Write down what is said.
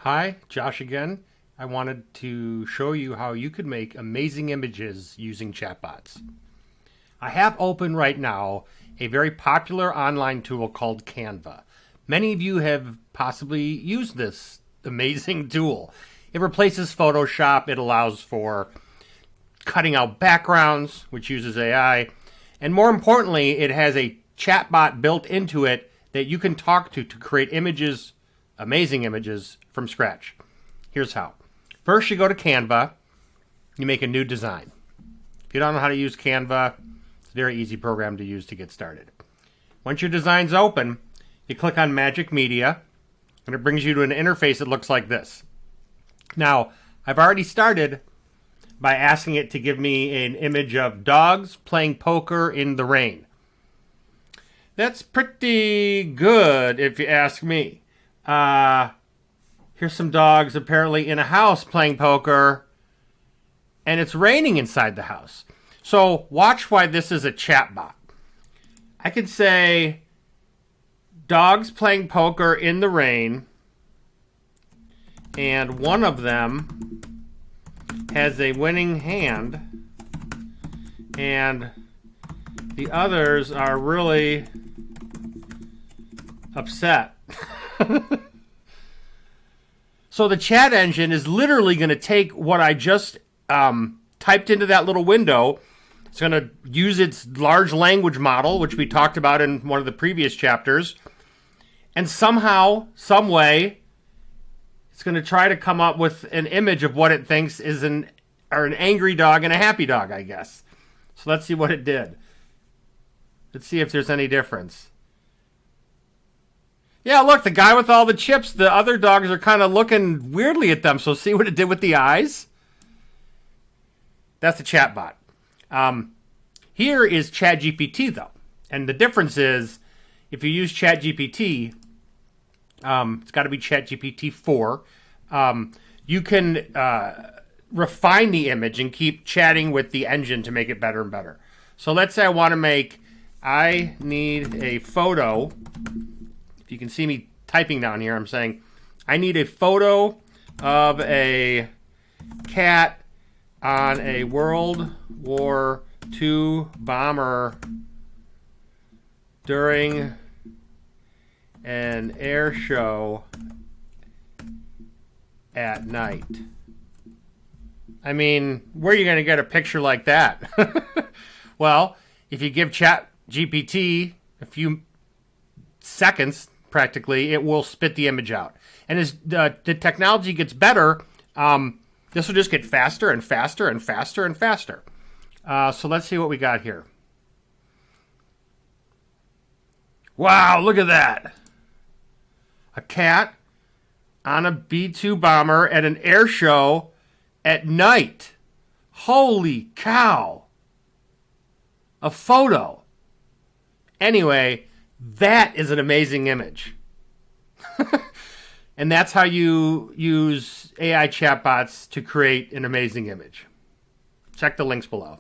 Hi, Josh again. I wanted to show you how you could make amazing images using chatbots. I have open right now a very popular online tool called Canva. Many of you have possibly used this amazing tool. It replaces Photoshop. It allows for cutting out backgrounds, which uses AI. And more importantly, it has a chatbot built into it that you can talk to create images, amazing images, from scratch. Here's how. First, you go to Canva. You make a new design. If you don't know how to use Canva, it's a very easy program to use to get started. Once your design's open, you click on Magic Media, and it brings you to an interface that looks like this. Now, I've already started by asking it to give me an image of dogs playing poker in the rain. That's pretty good, if you ask me. Here's some dogs apparently in a house playing poker, and it's raining inside the house. So watch why this is a chatbot. I could say, dogs playing poker in the rain, and one of them has a winning hand, and the others are really upset. So the chat engine is literally going to take what I just typed into that little window. It's going to use its large language model, which we talked about in one of the previous chapters, and somehow, some way, it's going to try to come up with an image of what it thinks is an angry dog and a happy dog, I guess. So let's see what it did. Let's see if there's any difference. Yeah, look, the guy with all the chips, the other dogs are kind of looking weirdly at them. So see what it did with the eyes? That's a chatbot. Here is ChatGPT, though. And the difference is, if you use ChatGPT, it's got to be ChatGPT 4. You can refine the image and keep chatting with the engine to make it better and better. So let's say I need a photo. If you can see me typing down here, I'm saying, I need a photo of a cat on a World War II bomber during an air show at night. I mean, where are you going to get a picture like that? Well, if you give ChatGPT a few seconds, practically, it will spit the image out. And as the technology gets better, this will just get faster and faster and faster and faster. So let's see what we got here. Wow, look at that. A cat on a B-2 bomber at an air show at night. Holy cow. A photo. Anyway, that is an amazing image. And that's how you use AI chatbots to create an amazing image. Check the links below.